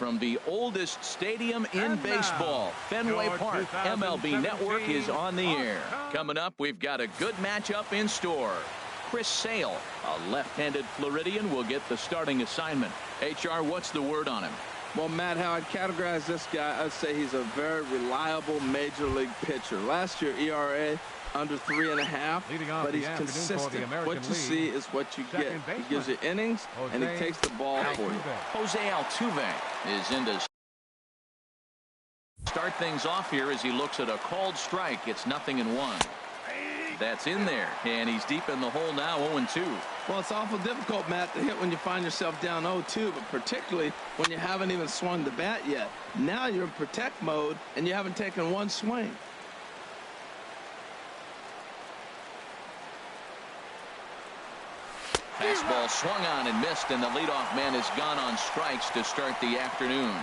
from the oldest stadium in baseball, Fenway Park. MLB Network is on the air. Coming up, we've got a good matchup in store. Chris Sale, a left-handed Floridian, will get the starting assignment. HR, what's the word on him? Well, Matt, how I'd categorize this guy, I'd say he's a very reliable major league pitcher. Last year, ERA under 3.5, but he's consistent. What you see is what you get. He gives you innings, and he takes the ball for you. Jose Altuve is in to start things off here as he looks at a called strike. It's 0-1. That's in there, and he's deep in the hole now, 0-2. Well, it's awful difficult, Matt, to hit when you find yourself down 0-2, but particularly when you haven't even swung the bat yet. Now you're in protect mode, and you haven't taken one swing. Fastball swung on and missed, and the leadoff man has gone on strikes to start the afternoon.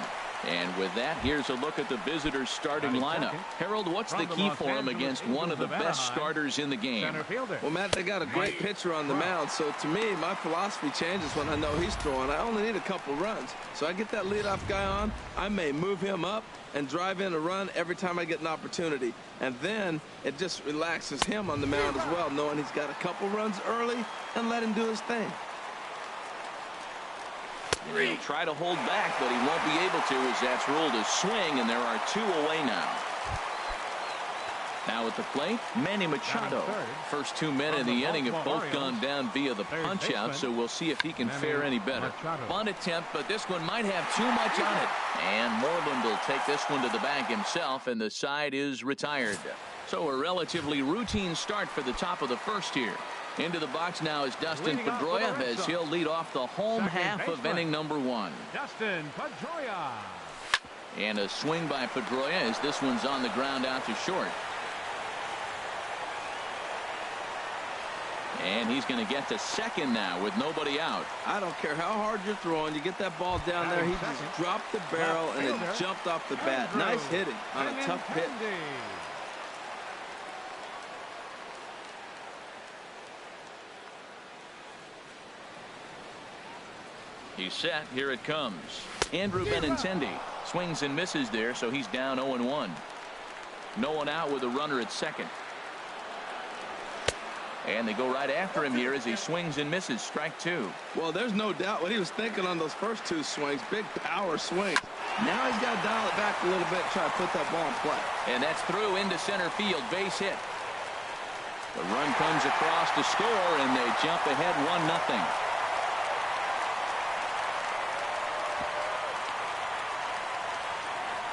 And with that, here's a look at the visitors' starting lineup. Harold, what's the key for him against one of the best starters in the game? Well, Matt, they got a great pitcher on the mound, so to me, my philosophy changes when I know he's throwing. I only need a couple runs. So I get that leadoff guy on, I may move him up and drive in a run every time I get an opportunity. And then it just relaxes him on the mound as well, knowing he's got a couple runs early and let him do his thing. He'll try to hold back, but he won't be able to as that's ruled a swing, and there are 2 away now. Now at the plate, Manny Machado. First 2 men in the inning have both gone down via the punch-out, so we'll see if he can fare any better. Bunt attempt, but this one might have too much on it. And Moreland will take this one to the bag himself, and the side is retired. So a relatively routine start for the top of the first here. Into the box now is Dustin Pedroia as he'll lead off the home half of inning number 1. Dustin Pedroia. And a swing by Pedroia as this one's on the ground out to short. And he's going to get to second now with nobody out. I don't care how hard you're throwing. You get that ball down there. He just dropped the barrel and it jumped off the bat. Nice hitting on a tough hit. He's set. Here it comes. Andrew Benintendi swings and misses there, so he's down 0-1. No one out with a runner at second. And they go right after him here as he swings and misses. Strike 2. Well, there's no doubt what he was thinking on those first 2 swings. Big power swings. Now he's got to dial it back a little bit and try to put that ball in play. And that's through into center field. Base hit. The run comes across to score, and they jump ahead 1-0.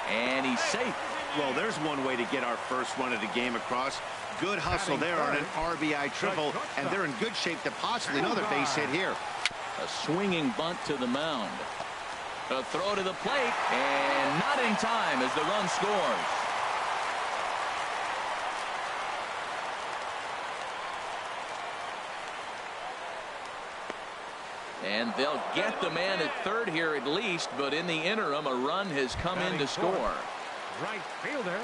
And he's safe. Well, there's one way to get our first run of the game across. Good hustle there on an RBI triple, and they're in good shape to possibly another base hit here. A swinging bunt to the mound. A throw to the plate, and not in time as the run scores. And they'll get the man at third here at least, but in the interim, a run has come in to score. Right fielder.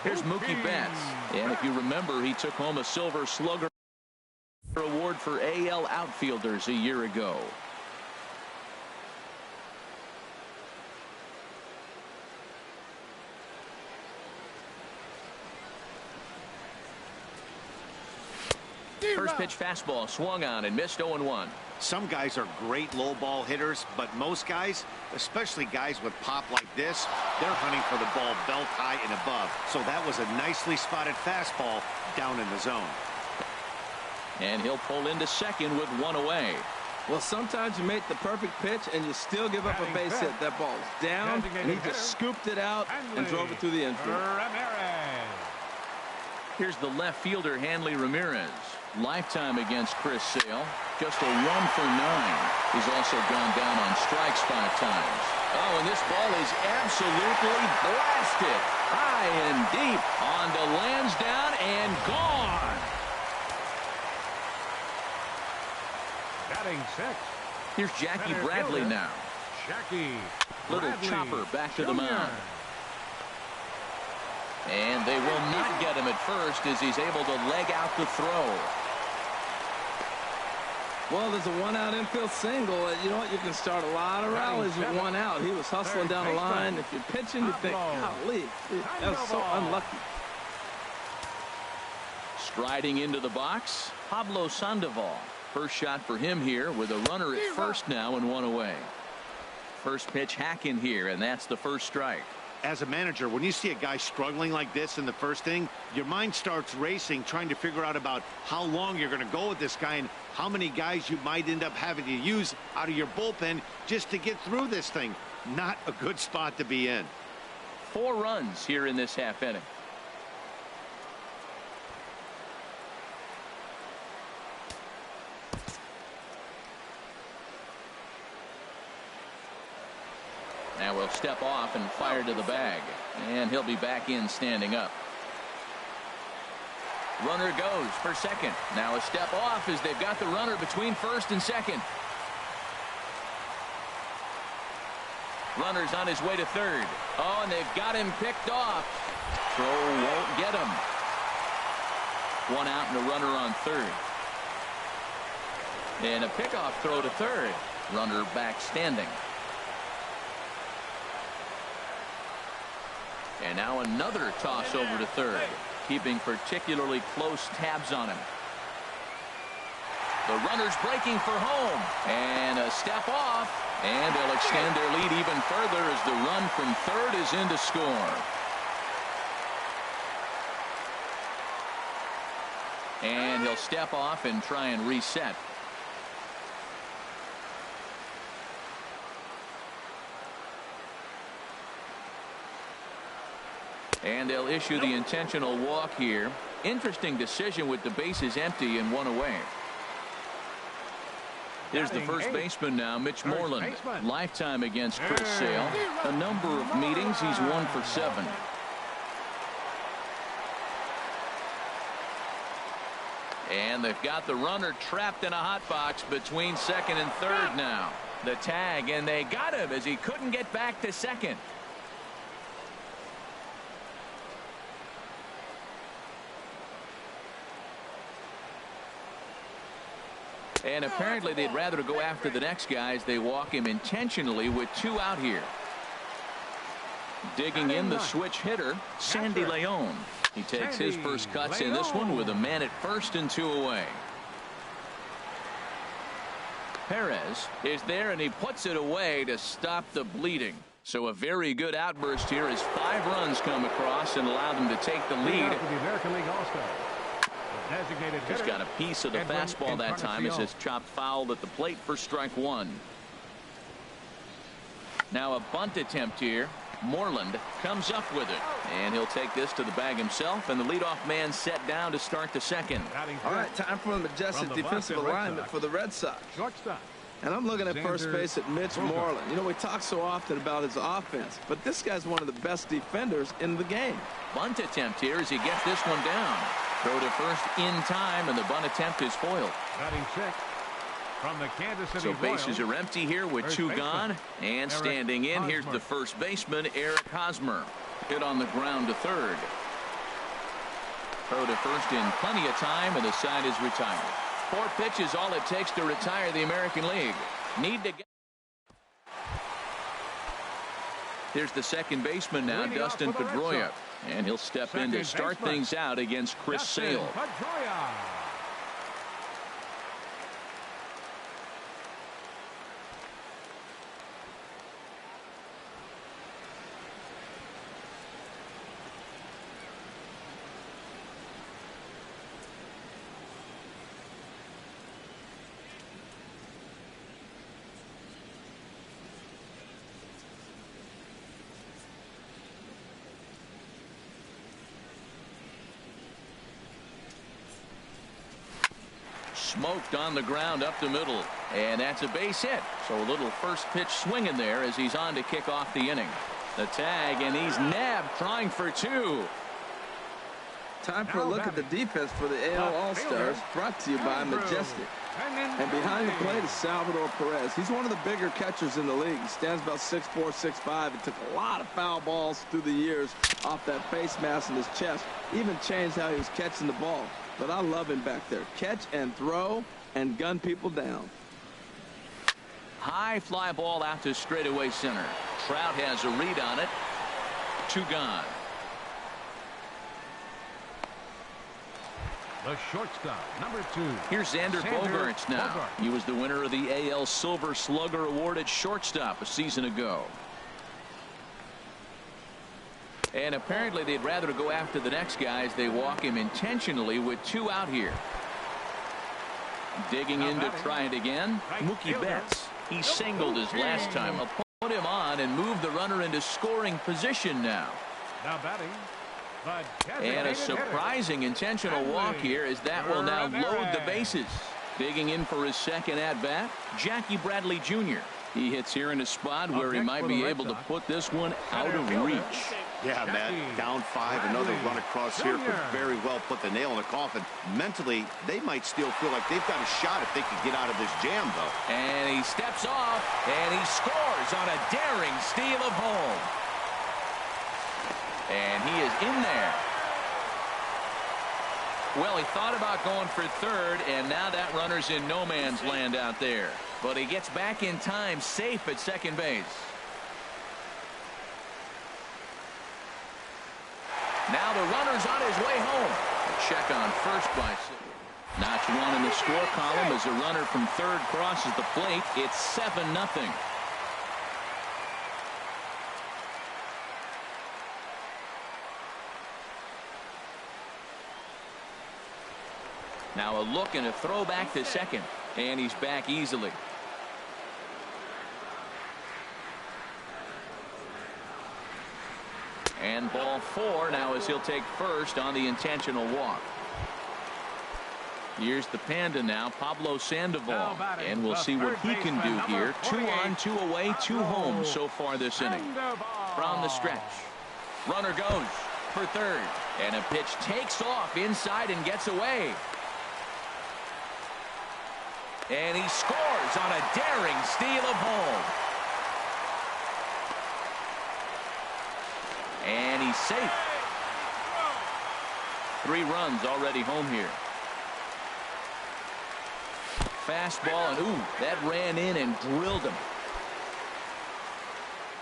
Here's Mookie Betts. And if you remember, he took home a Silver Slugger award for AL outfielders a year ago. First pitch fastball swung on and missed 0-1. Some guys are great low ball hitters, but most guys, especially guys with pop like this, they're hunting for the ball belt high and above. So that was a nicely spotted fastball down in the zone. And he'll pull into second with 1 away. Well, sometimes you make the perfect pitch and you still give up a base hit. That ball's down, and he just scooped it out and drove it through the infield. Here's the left fielder, Hanley Ramirez. Lifetime against Chris Sale. Just a 1 for 9. He's also gone down on strikes 5 times. Oh, and this ball is absolutely blasted. High and deep. On to Lansdowne and gone. Batting 6. Here's Jackie Bradley now. Jackie Little Bradley chopper back to the Jr. mound. And they will not get him at first as he's able to leg out the throw. Well, there's a one-out infield single. You know what? You can start a lot of rallies with one out. He was hustling down the line. If you're pitching, you think, golly, that was so unlucky. Striding into the box, Pablo Sandoval. First shot for him here with a runner at first now and one away. First pitch hack in here, and that's the first strike. As a manager, when you see a guy struggling like this in the first inning, your mind starts racing, trying to figure out about how long you're going to go with this guy and how many guys you might end up having to use out of your bullpen just to get through this thing. Not a good spot to be in. 4 runs here in this half inning. Now we'll step off and fire to the bag, and he'll be back in standing up. Runner goes for second. Now a step off as they've got the runner between first and second. Runner's on his way to third. Oh, and they've got him picked off. Throw won't get him. 1 out and a runner on third. And a pickoff throw to third. Runner back standing. And now another toss over to third, keeping particularly close tabs on him. The runner's breaking for home, and a step off, and they'll extend their lead even further as the run from third is in to score. And he'll step off and try and reset. And they'll issue the intentional walk here. Interesting decision with the bases empty and 1 away. Here's the first baseman now, Mitch Moreland. Lifetime against Chris Sale. A number of meetings, he's 1 for 7. And they've got the runner trapped in a hot box between second and third now. The tag, and they got him as he couldn't get back to second. And apparently they'd rather go after the next guy as they walk him intentionally with 2 out here. Digging in the switch hitter, Sandy Leon. He takes his first cuts in this one with a man at first and 2 away. Perez is there and he puts it away to stop the bleeding. So a very good outburst here as 5 runs come across and allow them to take the lead. The American League All-Star. Just got a piece of the fastball that time as it's chopped foul at the plate for strike 1. Now a bunt attempt here. Moreland comes up with it, and he'll take this to the bag himself, and the leadoff man set down to start the second. All right, time for a majestic defensive alignment for the Red Sox. And I'm looking at first base at Mitch Moreland. You know, we talk so often about his offense, but this guy's one of the best defenders in the game. Bunt attempt here as he gets this one down. Throw to first in time, and the bunt attempt is foiled. Batting 6 from the Kansas City So bases are empty here with 2 gone. And standing in, here's the first baseman, Eric Hosmer. Hit on the ground to third. Throw to first in plenty of time, and the side is retired. 4 pitches, all it takes to retire the American League. Need to get. Here's the second baseman now, Dustin Pedroia. And he'll step in to start things out against Chris Sale. Smoked on the ground up the middle, and that's a base hit. So a little first pitch swing in there as he's on to kick off the inning. The tag, and he's nabbed, trying for 2. Time for a look at the defense for the AL All-Stars, brought to you by Majestic. And behind the plate is Salvador Perez. He's one of the bigger catchers in the league. He stands about 6'4", 6'5". It took a lot of foul balls through the years off that face mask in his chest. Even changed how he was catching the ball. But I love him back there. Catch and throw, and gun people down. High fly ball out to straightaway center. Trout has a read on it. 2 gone. The shortstop, number 2. Here's Xander Bogaerts now. He was the winner of the AL Silver Slugger Award at shortstop a season ago. And apparently they'd rather go after the next guy as they walk him intentionally with 2 out here. Digging in to try it again. Mookie Betts. He singled his last time. I'll put him on and move the runner into scoring position now. Now batting. And a surprising intentional walk here as that will now load the bases. Digging in for his second at-bat, Jackie Bradley Jr. He hits here in a spot where he might be able to put this one out of reach. Yeah, Matt, down 5, another run across here could very well put the nail in the coffin. Mentally, they might still feel like they've got a shot if they can get out of this jam, though. And he steps off, and he scores on a daring steal of home. And he is in there. Well, he thought about going for third, and now that runner's in no man's land out there. But he gets back in time, safe at second base. Now the runner's on his way home. A check on first by Sid. Notch 1 in the score column as a runner from third crosses the plate. It's 7-0. Now a look and a throw back to second, and he's back easily. And ball 4 now as he'll take first on the intentional walk. Here's the Panda now, Pablo Sandoval, and we'll see what he can do here. 2 on, 2 away, 2 home so far this inning. From the stretch, runner goes for third, and a pitch takes off inside and gets away. And he scores on a daring steal of home. And he's safe. 3 runs already home here. Fastball, and ooh, that ran in and drilled him.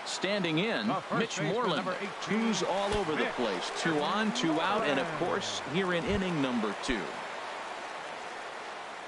Standing in, Mitch Moreland. 2s all over the place. 2 on, 2 out, and of course, here in inning number 2.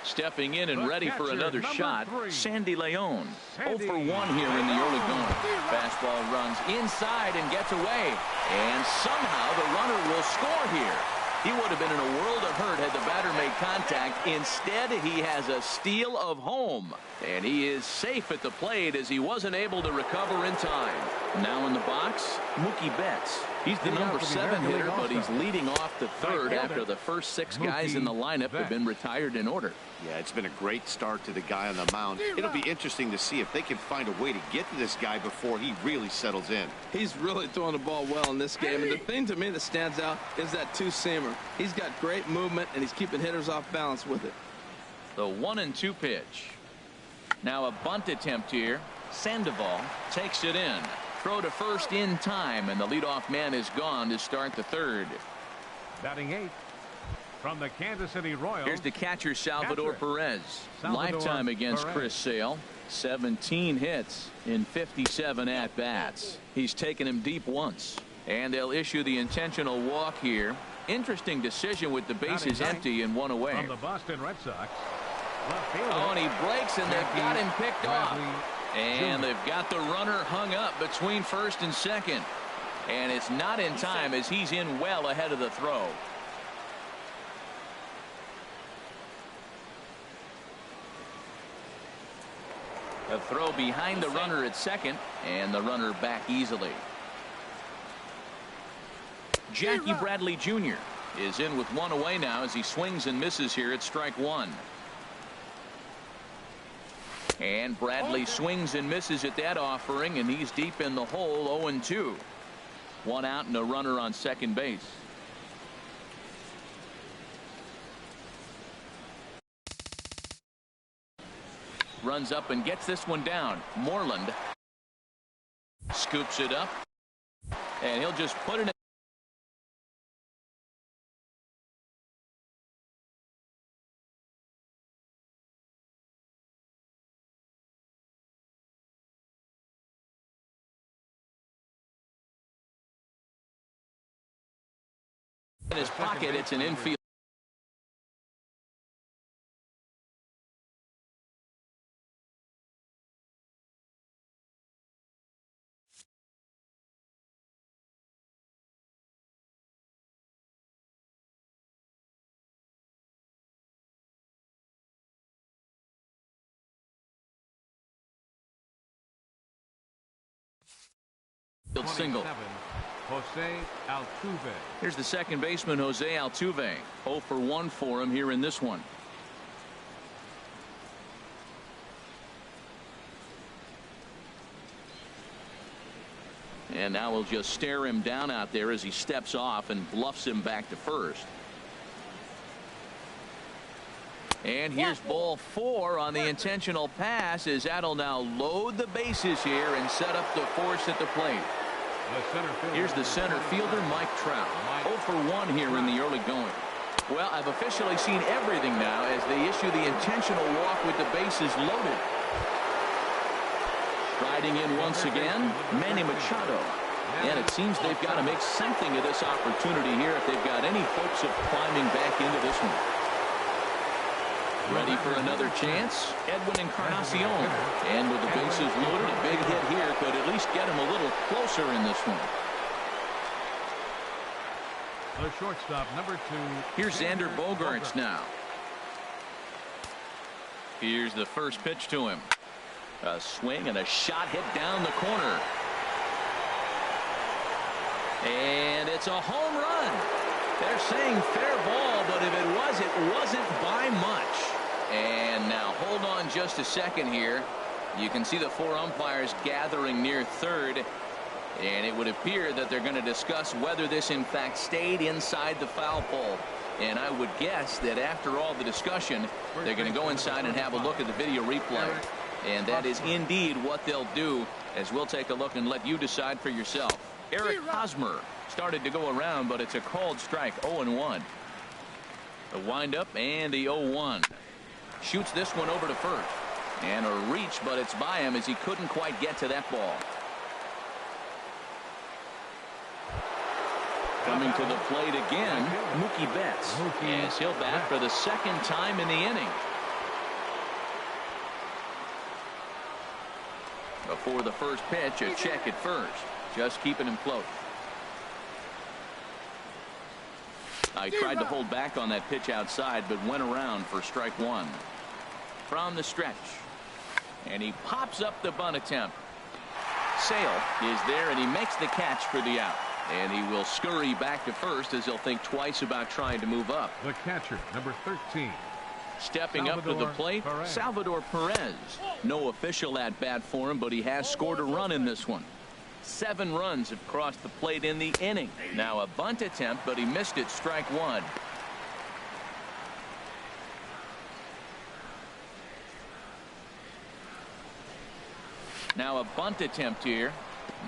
Stepping in and ready for another shot, Sandy Leon. 0 for 1 here in the early going. Fastball runs inside and gets away. And somehow the runner will score here. He would have been in a world of hurt had the batter made contact. Instead, he has a steal of home. And he is safe at the plate as he wasn't able to recover in time. Now in the box, Mookie Betts. He's the number 7 hitter, but he's leading off the third after the first 6 guys in the lineup have been retired in order. Yeah, it's been a great start to the guy on the mound. It'll be interesting to see if they can find a way to get to this guy before he really settles in. He's really throwing the ball well in this game, and the thing to me that stands out is that 2-seamer. He's got great movement, and he's keeping hitters off balance with it. The 1-2 pitch. Now a bunt attempt here. Sandoval takes it in. Throw to first in time, and the leadoff man is gone to start the third. Batting 8th from the Kansas City Royals. Here's the catcher, Salvador Perez. Lifetime against Chris Sale. 17 hits in 57 at-bats. He's taken him deep once. And they'll issue the intentional walk here. Interesting decision with the bases empty and 1 away. From the Boston Red Sox. Oh, and he breaks, and they've got him picked off. And they've got the runner hung up between first and second. And it's not in time as he's in well ahead of the throw. A throw behind the runner at second, and the runner back easily. Jackie Bradley Jr. is in with 1 away now as he swings and misses here at strike 1. And Bradley swings and misses at that offering, and he's deep in the hole. 0-2. 1 out and a runner on second base. Runs up and gets this one down. Moreland scoops it up, and he'll just put it in. In his pocket, it's an infield. Single. Jose Altuve. Here's the second baseman, Jose Altuve. 0 for 1 for him here in this one. And now we'll just stare him down out there as he steps off and bluffs him back to first. And here's ball 4 on the intentional pass as that'll now load the bases here and set up the force at the plate. Here's the center fielder, Mike Trout. 0 for 1 here in the early going. Well, I've officially seen everything now as they issue the intentional walk with the bases loaded. Riding in once again, Manny Machado. And it seems they've got to make something of this opportunity here if they've got any hopes of climbing back into this one. Ready for another chance, Edwin Encarnacion. And with the bases loaded, a big hit here could at least get him a little closer in this one. The shortstop, number 2. Here's Xander Bogaerts now. Here's the first pitch to him. A swing and a shot hit down the corner. And it's a home run. They're saying fair ball, but if it was, it wasn't by much. And now hold on just a second here. You can see the 4 umpires gathering near third. And it would appear that they're going to discuss whether this in fact stayed inside the foul pole. And I would guess that after all the discussion, they're going to go inside and have a look at the video replay. And that is indeed what they'll do, as we'll take a look and let you decide for yourself. Eric Hosmer started to go around, but it's a called strike. 0-1. The windup and the 0-1. Shoots this one over to first. And a reach, but it's by him as he couldn't quite get to that ball. Coming to the plate again, Mookie Betts. As he'll bat for the second time in the inning. Before the first pitch, a check at first. Just keeping him close. I tried to hold back on that pitch outside, but went around for strike 1. From the stretch. And he pops up the bunt attempt. Sale is there, and he makes the catch for the out. And he will scurry back to first as he'll think twice about trying to move up. The catcher, number 13. Stepping up to the plate, Salvador Perez. No official at bat for him, but he has scored a run in this one. 7 runs have crossed the plate in the inning. Now a bunt attempt, but he missed it. Strike 1. Now a bunt attempt here,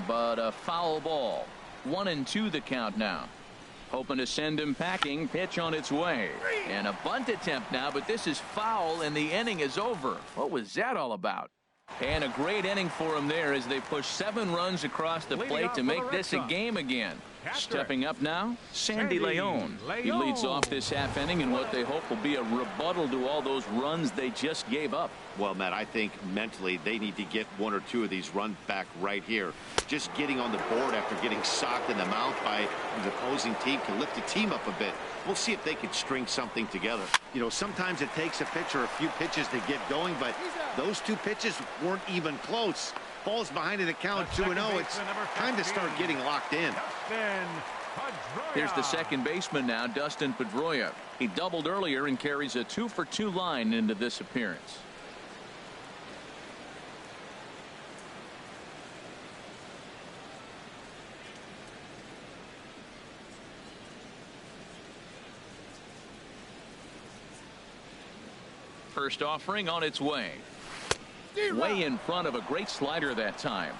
but a foul ball. 1-2 the count now. Hoping to send him packing. Pitch on its way. And a bunt attempt now, but this is foul and the inning is over. What was that all about? And a great inning for him there as they push 7 runs across the plate to make this a game again. Stepping up now, Sandy Leon. He leads off this half inning in what they hope will be a rebuttal to all those runs they just gave up. Well, Matt, I think mentally they need to get 1 or 2 of these runs back right here. Just getting on the board after getting socked in the mouth by the opposing team can lift the team up a bit. We'll see if they can string something together. You know, sometimes it takes a pitch or a few pitches to get going, but those 2 pitches weren't even close. Ball's behind in the count 2-0. It's time to start getting locked in. Here's the second baseman now, Dustin Pedroia. He doubled earlier and carries a 2-for-2 line into this appearance. First offering on its way. Way in front of a great slider that time.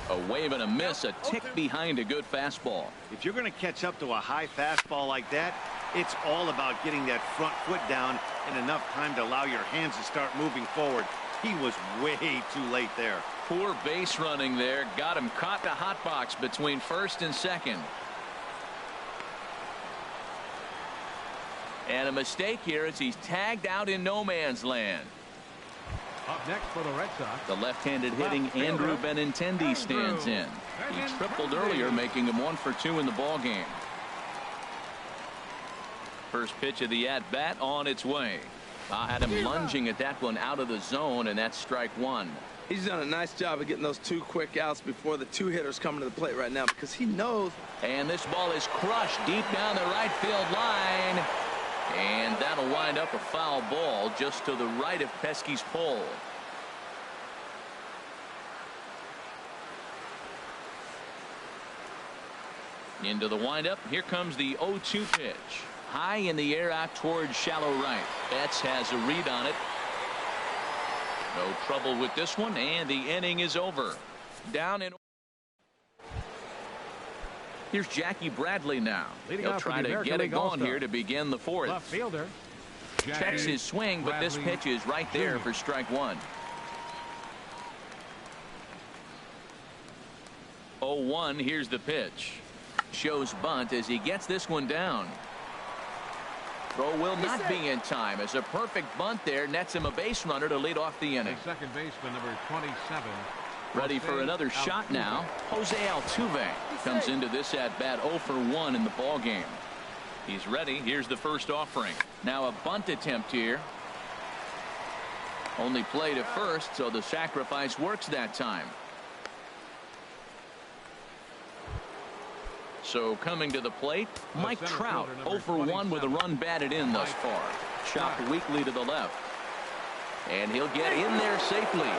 A wave and a miss, a tick behind a good fastball. If you're going to catch up to a high fastball like that, it's all about getting that front foot down and enough time to allow your hands to start moving forward. He was way too late there. Poor base running there. Got him caught the hot box between first and second. And a mistake here as he's tagged out in no man's land. Up next for the Red Sox, the left-handed hitting Andrew Benintendi stands in. He tripled earlier, making him 1 for 2 in the ball game. First pitch of the at-bat on its way. Had him lunging at that one out of the zone, and that's strike one. He's done a nice job of getting those 2 quick outs before the 2 hitters coming to the plate right now, because he knows. And this ball is crushed deep down the right field line. And that'll wind up a foul ball just to the right of Pesky's pole. Into the windup. Here comes the 0-2 pitch. High in the air out towards shallow right. Betts has a read on it. No trouble with this one, and the inning is over. Down in. Here's Jackie Bradley now. He'll try to get it going here to begin the fourth. Left fielder checks his swing, but this pitch is right there for strike one. 0-1. Here's the pitch. Shows bunt as he gets this one down. Throw will not be in time as a perfect bunt there nets him a base runner to lead off the inning. Second baseman number 27. Ready for another shot now. Jose Altuve comes into this at bat 0 for 1 in the ball game. He's ready. Here's the first offering. Now a bunt attempt here. Only play to first, so the sacrifice works that time. So coming to the plate, Mike Trout 0 for 1 with a run batted in thus far. Chopped weakly to the left. And he'll get in there safely.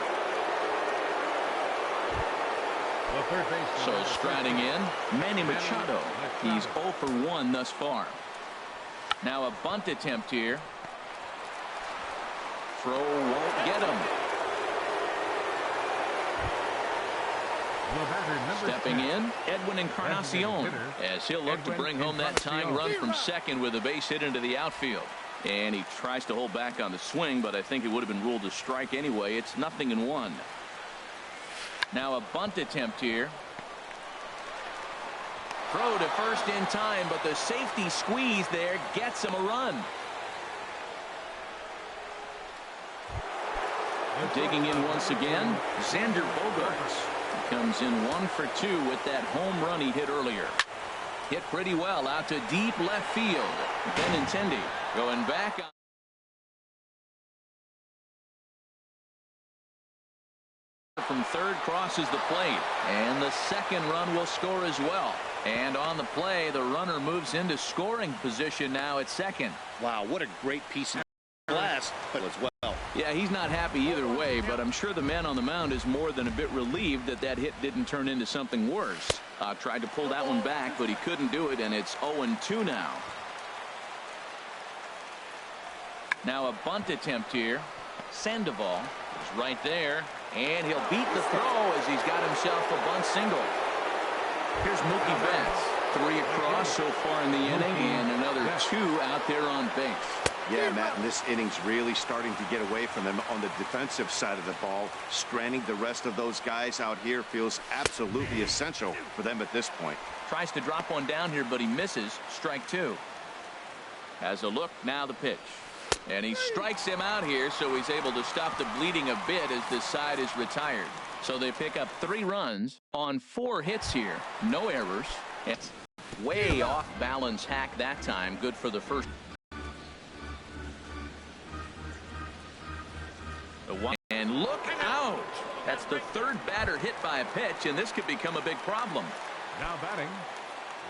So striding in, Manny Machado. He's 0 for 1 thus far. Now a bunt attempt here. Throw won't get him. Stepping in, Edwin Encarnacion, as he'll look to bring home that tying run from second with a base hit into the outfield. And he tries to hold back on the swing, but I think it would have been ruled a strike anyway. It's 0-1. Now a bunt attempt here. Throw to first in time, but the safety squeeze there gets him a run. Digging in once again, Xander Bogaerts. He comes in 1 for 2 with that home run he hit earlier. Hit pretty well out to deep left field. Benintendi going back on. From third crosses the plate, and the second run will score as well. And on the play, the runner moves into scoring position now at second. Wow, what a great piece of glass, but as well. Yeah, he's not happy either way, but I'm sure the man on the mound is more than a bit relieved that that hit didn't turn into something worse. Tried to pull that one back, but he couldn't do it, and it's 0-2 now. Now a bunt attempt here. Sandoval is right there, and he'll beat the throw as he's got himself a bunt single. Here's Mookie Betts. 3 across so far in the inning, and another 2 out there on base. Yeah, Matt, and this inning's really starting to get away from him on the defensive side of the ball. Stranding the rest of those guys out here feels absolutely essential for them at this point. Tries to drop one down here, but he misses. Strike 2. Has a look, now the pitch. And he strikes him out here, so he's able to stop the bleeding a bit as this side is retired. So they pick up 3 runs on 4 hits here. No errors. It's way off balance hack that time. Good for the first. And look out. That's the 3rd batter hit by a pitch, and this could become a big problem. Now batting,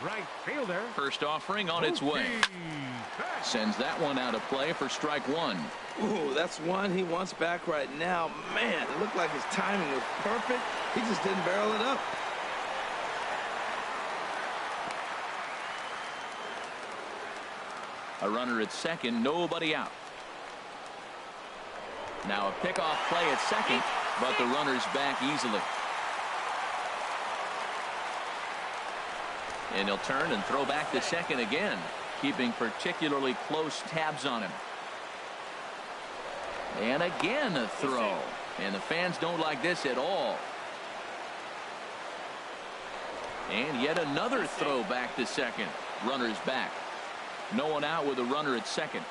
right fielder. First offering on its way. Sends that one out of play for strike 1. Ooh, that's one he wants back right now. Man, it looked like his timing was perfect. He just didn't barrel it up. A runner at second, nobody out. Now a pickoff play at second, but the runner's back easily. And he'll turn and throw back to second again, keeping particularly close tabs on him. And again a throw. And the fans don't like this at all. And yet another throw back to second. Runner's back. No one out with a runner at second.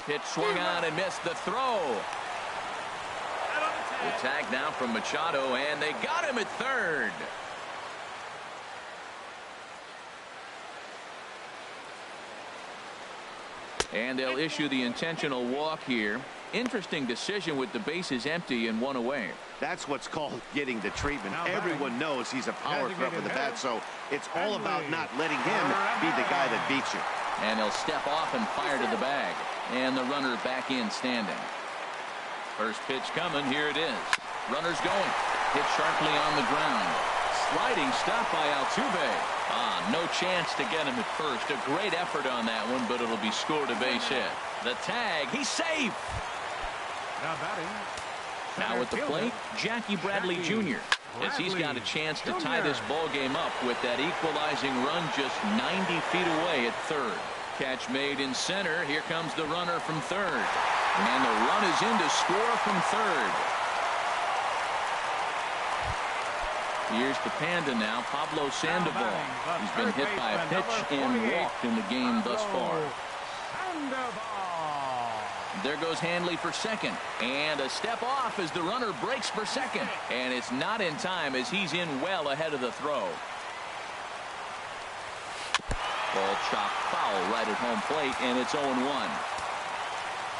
Pitch swung on and missed the throw. The tag now from Machado, and they got him at third. And they'll issue the intentional walk here. Interesting decision with the bases empty and one away. That's what's called getting the treatment. Everyone knows he's a power threat with the bat, so it's all about not letting him be the guy that beats you. And he'll step off and fire to the bag. And the runner back in standing. First pitch coming. Here it is. Runner's going. Hit sharply on the ground. Sliding stop by Altuve. No chance to get him at first. A great effort on that one, but it'll be scored a base hit. The tag. He's safe. Now batting. Now at the plate, Jackie Bradley Jr. as he's got a chance to tie this ball game up with that equalizing run just 90 feet away at third. Catch made in center. Here comes the runner from third. And the run is in to score from third. Here's the Panda now, Pablo Sandoval. He's been hit by a pitch and walked in the game thus far. There goes Hanley for second. And a step off as the runner breaks for second. And it's not in time as he's in well ahead of the throw. Ball chopped foul right at home plate, and it's 0-1.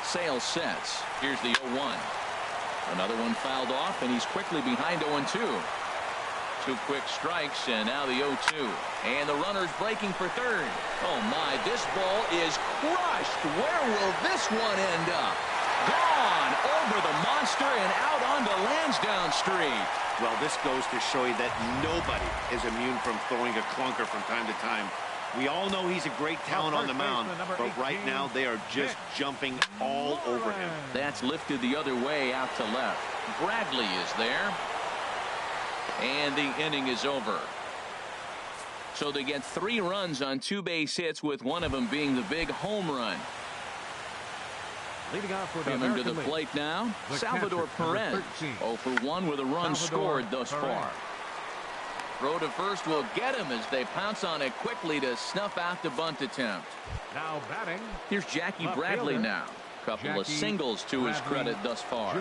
Sale sets. Here's the 0-1. Another one fouled off, and he's quickly behind 0-2. Two quick strikes, and now the 0-2. And the runner's breaking for third. Oh, my, this ball is crushed. Where will this one end up? Gone over the monster and out onto Lansdowne Street. Well, this goes to show you that nobody is immune from throwing a clunker from time to time. We all know he's a great talent on the mound, but right now they are just jumping all over him. That's lifted the other way out to left. Bradley is there. And the inning is over. So they get 3 runs on 2 base hits, with one of them being the big home run. Leading off for the Coming to the plate now, Salvador Perez. 0 for 1 with a run scored thus far. Throw to first will get him as they pounce on it quickly to snuff out the bunt attempt. Now batting. Here's Jackie Bradley now. Couple of singles to his credit thus far.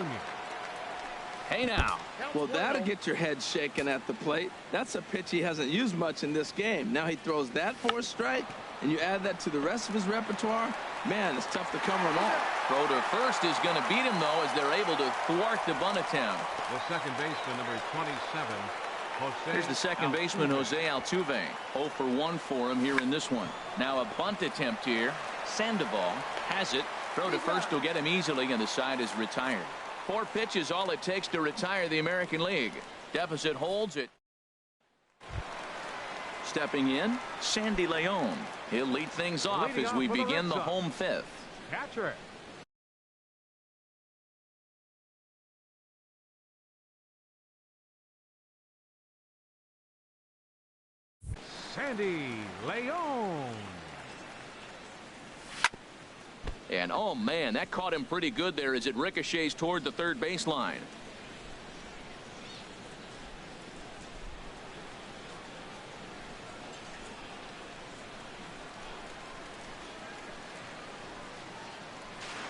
Hey now. Well, that'll get your head shaken at the plate. That's a pitch he hasn't used much in this game. Now he throws that for a strike, and you add that to the rest of his repertoire. Man, it's tough to cover them all. Throw to first is going to beat him, though, as they're able to thwart the bunt attempt. The second baseman, number 27. Here's the second baseman, Jose Altuve. 0 for 1 for him here in this one. Now a bunt attempt here. Sandoval has it. Throw to first will get him easily, and the side is retired. 4 pitches, all it takes to retire the American League. Deficit holds it. Stepping in, Sandy Leon. He'll lead things off as we begin the home 5th. Catcher. Sandy Leon. And oh man, that caught him pretty good there as it ricochets toward the third baseline.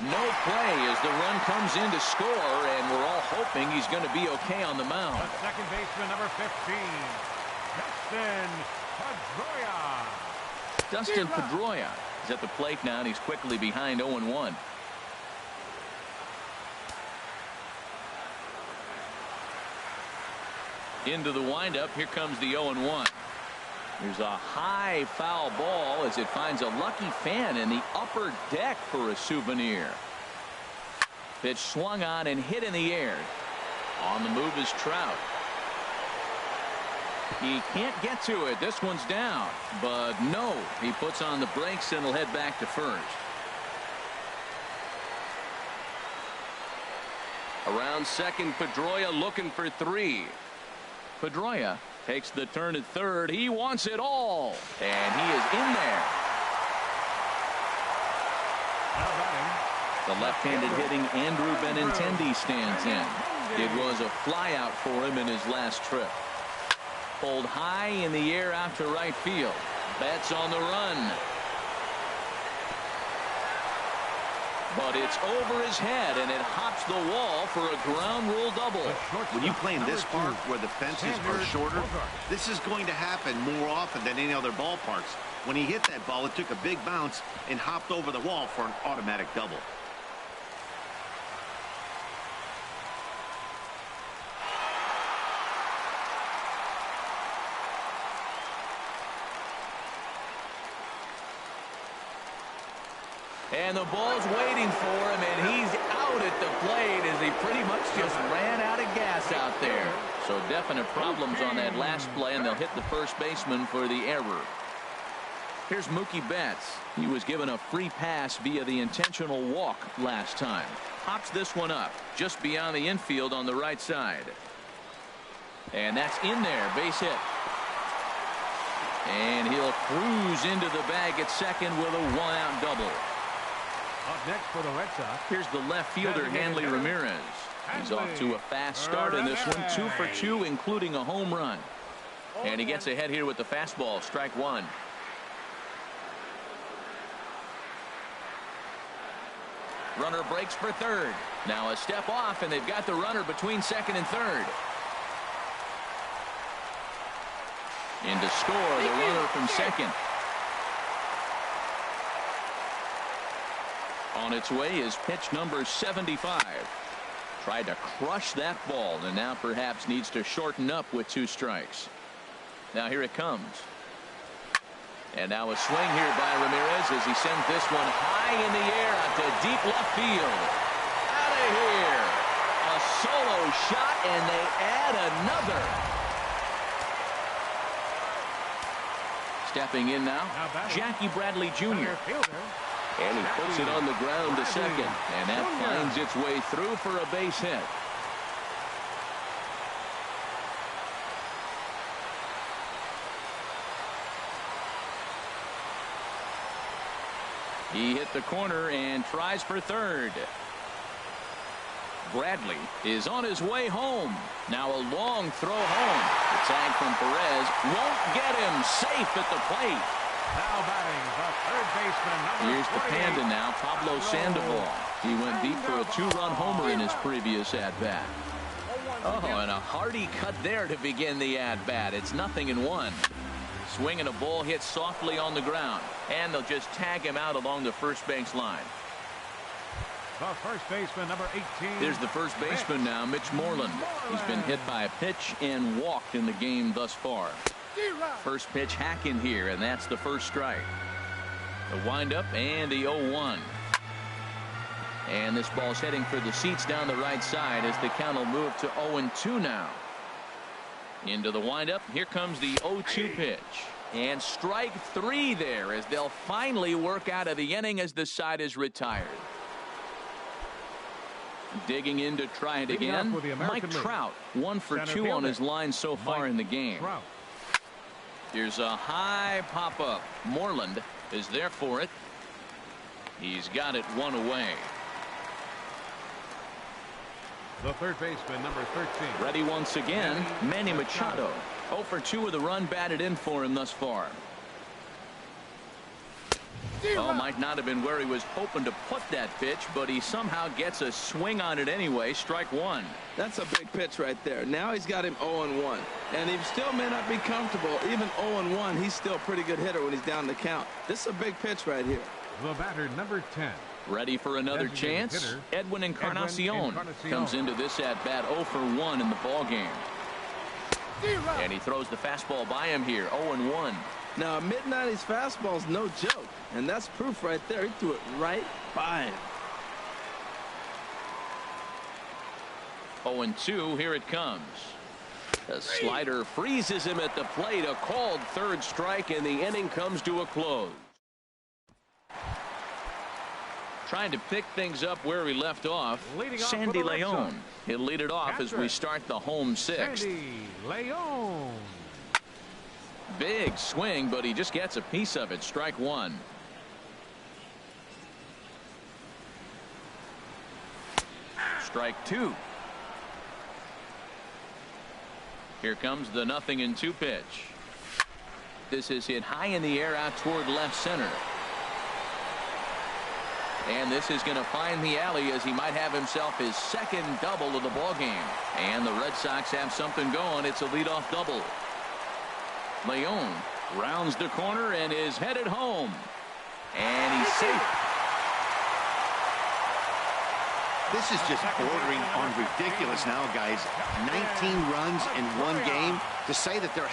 No play as the run comes in to score, and we're all hoping he's going to be okay on the mound. The second baseman, number 15, Dustin Pedroia. Dustin Pedroia is at the plate now, and he's quickly behind 0-1. Into the windup. Here comes the 0-1. There's a high foul ball as it finds a lucky fan in the upper deck for a souvenir. Pitch swung on and hit in the air. On the move is Trout. He can't get to it. This one's down. But no, he puts on the brakes and will head back to first. Around second, Pedroia looking for 3. Pedroia takes the turn at third. He wants it all. And he is in there. Now batting, The left-handed hitting Andrew Benintendi stands in. It was a flyout for him in his last trip. Pulled high in the air out to right field. Betts on the run. But it's over his head, and it hops the wall for a ground rule double. When you play in this park where the fences are shorter, this is going to happen more often than any other ballparks. When he hit that ball, it took a big bounce and hopped over the wall for an automatic double. And the ball's waiting for him, and he's out at the plate as he pretty much just ran out of gas out there. So definite problems on that last play, and they'll hit the first baseman for the error. Here's Mookie Betts. He was given a free pass via the intentional walk last time. Pops this one up just beyond the infield on the right side. And that's in there, base hit. And he'll cruise into the bag at second with a one-out double. Up next for the Red Sox. Here's the left fielder, Hanley Ramirez. He's off to a fast start in this one, 2 for 2, including a home run. And he gets ahead here with the fastball, strike one. Runner breaks for third. Now a step off, and they've got the runner between second and third. In to score, the runner from second. On its way is pitch number 75. Tried to crush that ball, and now perhaps needs to shorten up with 2 strikes. Now here it comes. And now a swing here by Ramirez as he sends this one high in the air out to deep left field. Out of here. A solo shot, and they add another. Stepping in now, Jackie Bradley Jr. And he puts it on the ground to second. And that finds its way through for a base hit. He hit the corner and tries for third. Bradley is on his way home. Now a long throw home. The tag from Perez won't get him safe at the plate. Now batting the third baseman, number Here's the Panda now, Pablo Sandoval. He went deep for a 2-run homer in his previous at-bat. Oh, and a hearty cut there to begin the at-bat. It's 0-1. Swing and a ball hit softly on the ground. And they'll just tag him out along the first base line. The first baseman, number 18. There's the first baseman now, Mitch Moreland. He's been hit by a pitch and walked in the game thus far. First pitch hacking here, and that's the first strike. The windup and the 0-1. And this ball's heading for the seats down the right side as the count will move to 0-2 now. Into the windup. Here comes the 0-2 pitch. And strike 3 there as they'll finally work out of the inning as the side is retired. Digging in to try it again. Mike Trout, 1 for 2 on his line so far in the game. Here's a high pop-up. Moreland is there for it. He's got it 1 away. The third baseman, number 13. Ready once again, Manny Machado. 0 for 2 with a run batted in for him thus far. Oh, might not have been where he was hoping to put that pitch, but he somehow gets a swing on it anyway. Strike 1. That's a big pitch right there. Now he's got him 0-1. And he still may not be comfortable. Even 0-1, he's still a pretty good hitter when he's down the count. This is a big pitch right here. The batter, number 10. Ready for another chance? Edwin Encarnacion comes into this at-bat 0 for 1 in the ball game. And he throws the fastball by him here, 0-1. Now, a mid-90s fastball's no joke, and that's proof right there. He threw it right by him. 0-2, here it comes. The slider freezes him at the plate. A called third strike, and the inning comes to a close. Trying to pick things up where we left off, Sandy Leon. He'll lead it off as we start the home 6th. Sandy Leon. Big swing, but he just gets a piece of it. Strike 1. strike 2. Here comes the 0-2 pitch. This is hit high in the air out toward left center. And this is going to find the alley as he might have himself his second double of the ballgame. And the Red Sox have something going. It's a leadoff double. Leon rounds the corner and is headed home. And he's safe. This is just bordering on ridiculous now, guys. 19 runs in one game. To say that they're